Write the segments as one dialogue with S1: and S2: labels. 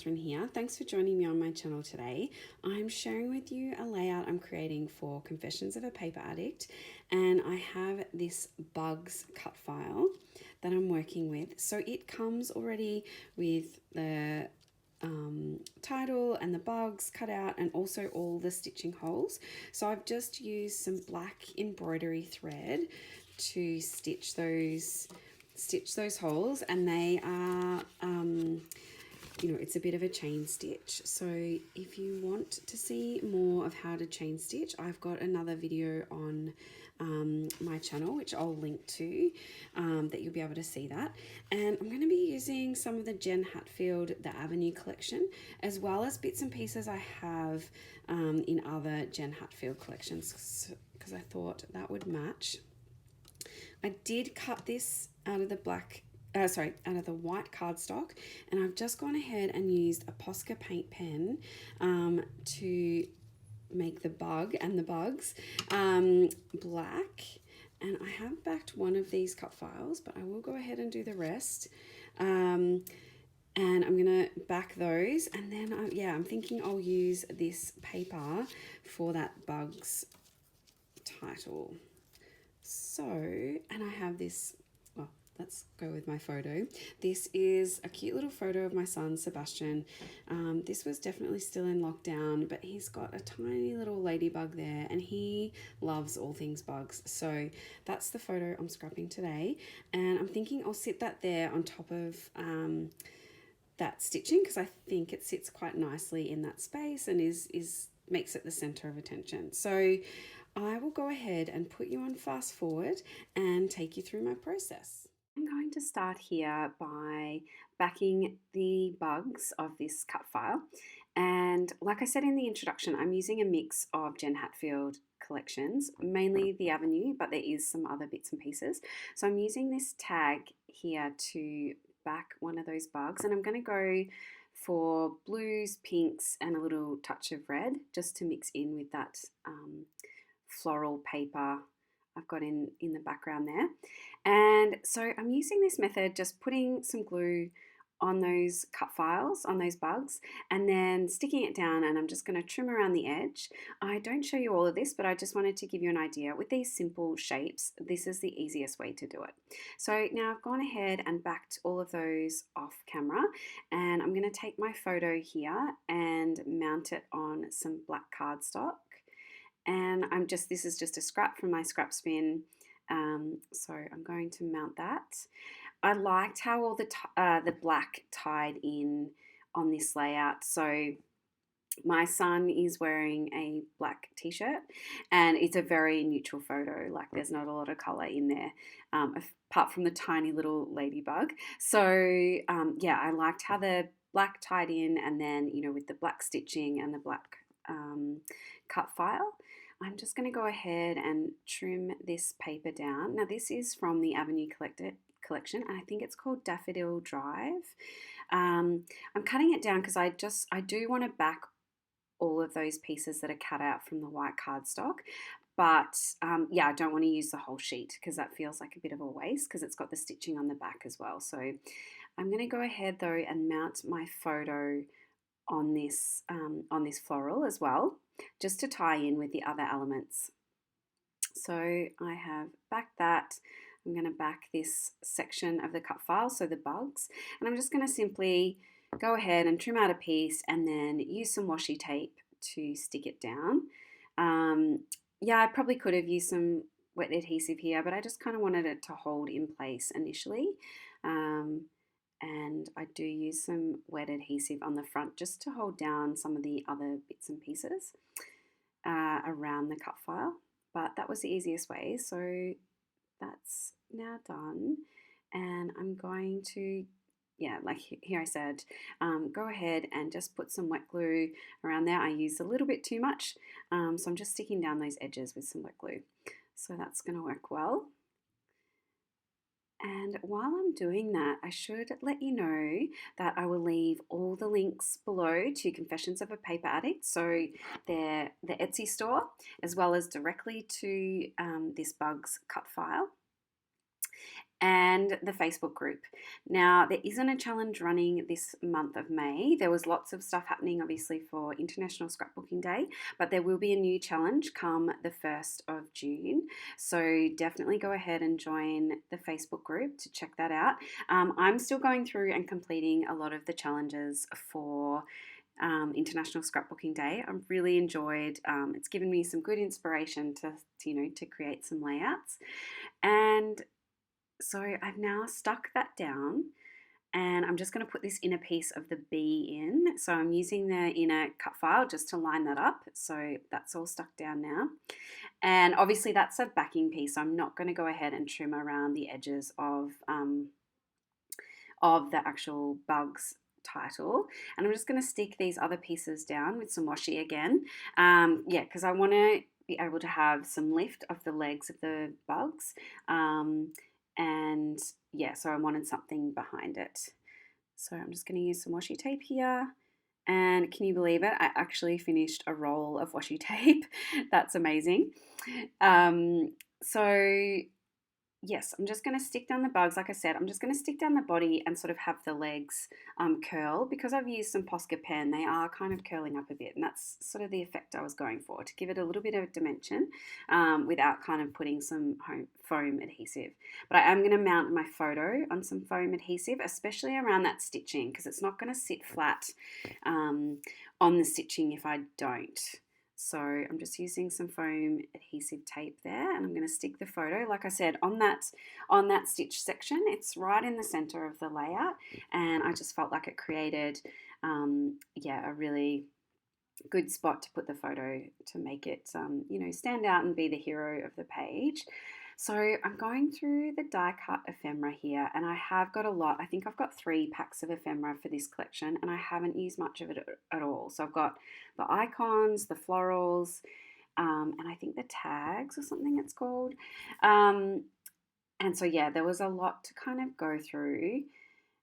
S1: Catherine here. Thanks for joining me on my channel today. I'm sharing with you a layout I'm creating for Confessions of a Paper Addict, and I have this bugs cut file that I'm working with. So it comes already with the title and the bugs cut out and also all the stitching holes. So I've just used some black embroidery thread to stitch those holes, and they are it's a bit of a chain stitch. So if you want to see more of how to chain stitch, I've got another video on my channel, which I'll link to, that you'll be able to see that. And I'm going to be using some of the Jen Hadfield The Avenue collection, as well as bits and pieces I have in other Jen Hadfield collections, because I thought that would match. I did cut this out of the out of the white cardstock, and I've just gone ahead and used a Posca paint pen to make the bug and the bugs black. And I have backed one of these cut files, but I will go ahead and do the rest. And I'm gonna back those, and then I'm thinking I'll use this paper for that bugs title. So, and I have this, well, let's go with my photo. This is a cute little photo of my son, Sebastian. This was definitely still in lockdown, but he's got a tiny little ladybug there, and he loves all things bugs. So that's the photo I'm scrapping today. And I'm thinking I'll sit that there on top of that stitching, because I think it sits quite nicely in that space and makes it the center of attention. So I will go ahead and put you on fast forward and take you through my process. I'm going to start here by backing the bugs of this cut file. And like I said in the introduction, I'm using a mix of Jen Hadfield collections, mainly The Avenue, but there is some other bits and pieces. So I'm using this tag here to back one of those bugs, and I'm going to go for blues, pinks, and a little touch of red, just to mix in with that floral paper I've got in the background there. And so I'm using this method, just putting some glue on those cut files, on those bugs, and then sticking it down, and I'm just going to trim around the edge. I don't show you all of this, but I just wanted to give you an idea. With these simple shapes, this is the easiest way to do it. So now I've gone ahead and backed all of those off camera, and I'm going to take my photo here and mount it on some black cardstock. And this is just a scrap from my scrap spin. So I'm going to mount that. I liked how all the black tied in on this layout. So my son is wearing a black t-shirt, and it's a very neutral photo. Like, there's not a lot of color in there, apart from the tiny little ladybug. So I liked how the black tied in, and then, with the black stitching and the black cut file. I'm just going to go ahead and trim this paper down. Now, this is from the Avenue collection, and I think it's called Daffodil Drive. I'm cutting it down because I do want to back all of those pieces that are cut out from the white cardstock. But I don't want to use the whole sheet, because that feels like a bit of a waste, because it's got the stitching on the back as well. So I'm going to go ahead though and mount my photo on this floral as well, just to tie in with the other elements. So I have backed that. I'm going to back this section of the cut file, so the bugs, and I'm just going to simply go ahead and trim out a piece, and then use some washi tape to stick it down. I probably could have used some wet adhesive here, but I just kind of wanted it to hold in place initially. And I do use some wet adhesive on the front, just to hold down some of the other bits and pieces around the cut file. But that was the easiest way, so that's now done. And I'm going to, like here I said, go ahead and just put some wet glue around there. I used a little bit too much, so I'm just sticking down those edges with some wet glue. So that's going to work well. And while I'm doing that, I should let you know that I will leave all the links below to Confessions of a Paper Addict, so they're the Etsy store, as well as directly to this bugs cut file. and the Facebook group. Now, there isn't a challenge running this month of May. There was lots of stuff happening, obviously, for International Scrapbooking Day, but there will be a new challenge come the 1st of June. So definitely go ahead and join the Facebook group to check that out. I'm still going through and completing a lot of the challenges for International Scrapbooking Day. I've really enjoyed. It's given me some good inspiration to create some layouts, and so I've now stuck that down, and I'm just going to put this inner piece of the B in. So I'm using the inner cut file just to line that up. So that's all stuck down now. And obviously that's a backing piece. So I'm not going to go ahead and trim around the edges of the actual Bugs title. And I'm just going to stick these other pieces down with some washi again. Because I want to be able to have some lift of the legs of the Bugs. So I wanted something behind it. So I'm just going to use some washi tape here. And can you believe it? I actually finished a roll of washi tape. That's amazing. Yes, I'm just going to stick down the Bugs. Like I said, I'm just going to stick down the body and sort of have the legs curl. Because I've used some Posca pen, they are kind of curling up a bit. And that's sort of the effect I was going for, to give it a little bit of dimension without kind of putting some foam adhesive. But I am going to mount my photo on some foam adhesive, especially around that stitching, because it's not going to sit flat on the stitching if I don't. So I'm just using some foam adhesive tape there, and I'm going to stick the photo, like I said, on that stitch section. It's right in the center of the layout, and I just felt like it created a really good spot to put the photo to make it stand out and be the hero of the page. So I'm going through the die cut ephemera here, and I have got a lot. I think I've got 3 packs of ephemera for this collection, and I haven't used much of it at all. So I've got the icons, the florals, and I think the tags or something it's called. And so there was a lot to kind of go through.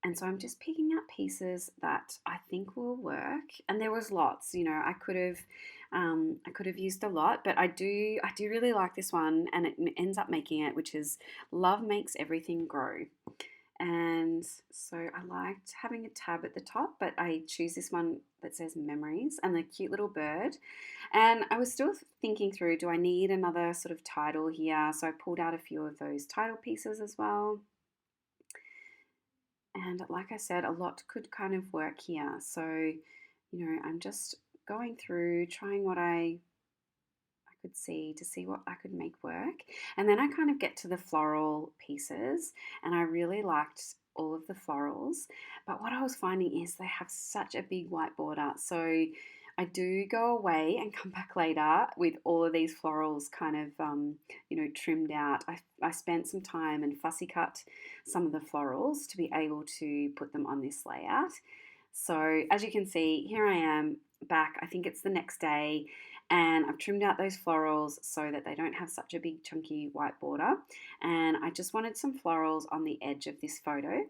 S1: And so I'm just picking out pieces that I think will work. And there was lots, I could have used a lot, but I do really like this one, and it ends up making it, which is Love Makes Everything Grow. And so I liked having a tab at the top, but I choose this one that says Memories and the cute little bird. And I was still thinking through, do I need another sort of title here? So I pulled out a few of those title pieces as well. And like I said, a lot could kind of work here. So, I'm just going through, trying what I could see to see what I could make work. And then I kind of get to the floral pieces, and I really liked all of the florals. But what I was finding is they have such a big white border. So I do go away and come back later with all of these florals kind of, trimmed out. I spent some time and fussy cut some of the florals to be able to put them on this layout. So as you can see, here I am back. I think it's the next day, and I've trimmed out those florals so that they don't have such a big chunky white border. And I just wanted some florals on the edge of this photo.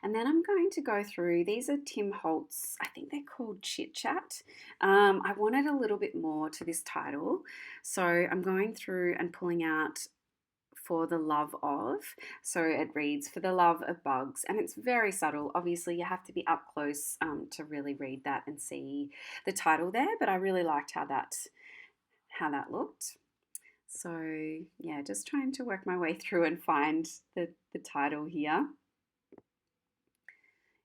S1: And then I'm going to go through, these are Tim Holtz, I think they're called Chitchat. I wanted a little bit more to this title. So I'm going through and pulling out For the Love of. So it reads For the Love of Bugs. And it's very subtle. Obviously you have to be up close to really read that and see the title there. But I really liked how that looked. So yeah, just trying to work my way through and find the title here.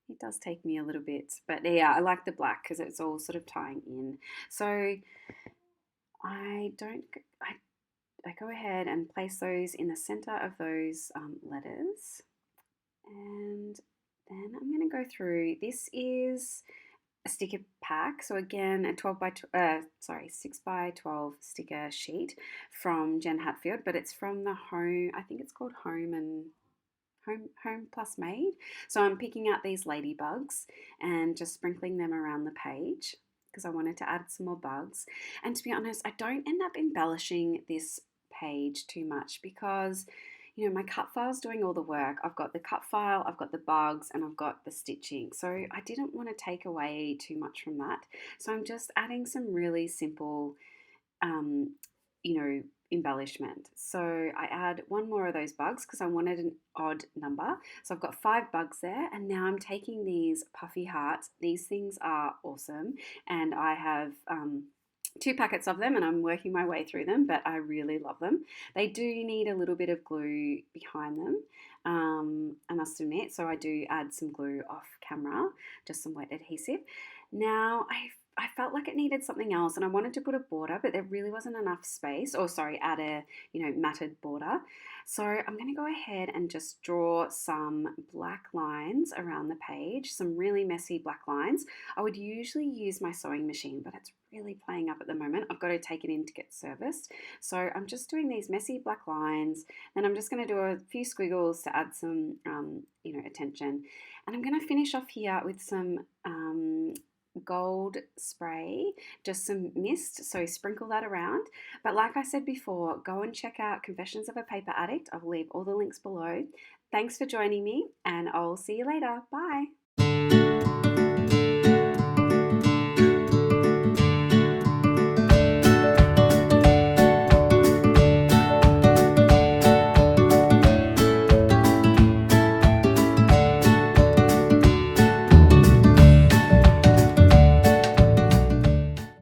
S1: It does take me a little bit, but yeah, I like the black because it's all sort of tying in. So I go ahead and place those in the center of those letters, and then I'm going to go through. This is a sticker pack, so again a 6 by 12 sticker sheet from Jen Hadfield, but it's from the Home. I think it's called Home Plus Made. So I'm picking out these ladybugs and just sprinkling them around the page because I wanted to add some more bugs. And to be honest, I don't end up embellishing this page too much because my cut file's doing all the work. I've got the cut file, I've got the bugs, and I've got the stitching. So I didn't want to take away too much from that. So I'm just adding some really simple embellishment. So I add one more of those bugs because I wanted an odd number. So I've got 5 bugs there, and now I'm taking these Puffy Hearts. These things are awesome, and I have 2 packets of them, and I'm working my way through them, but I really love them. They do need a little bit of glue behind them, I must admit, so I do add some glue off camera, just some wet adhesive. Now I felt like it needed something else, and I wanted to put a border, but there really wasn't enough space, or sorry, add a matted border. So I'm going to go ahead and just draw some black lines around the page, some really messy black lines. I would usually use my sewing machine, but it's really playing up at the moment. I've got to take it in to get serviced. So I'm just doing these messy black lines, and I'm just going to do a few squiggles to add some, attention. And I'm going to finish off here with some gold spray, just some mist, so sprinkle that around. But like I said before, go and check out Confessions of a Paper Addict. I'll leave all the links below. Thanks for joining me, and I'll see you later. Bye.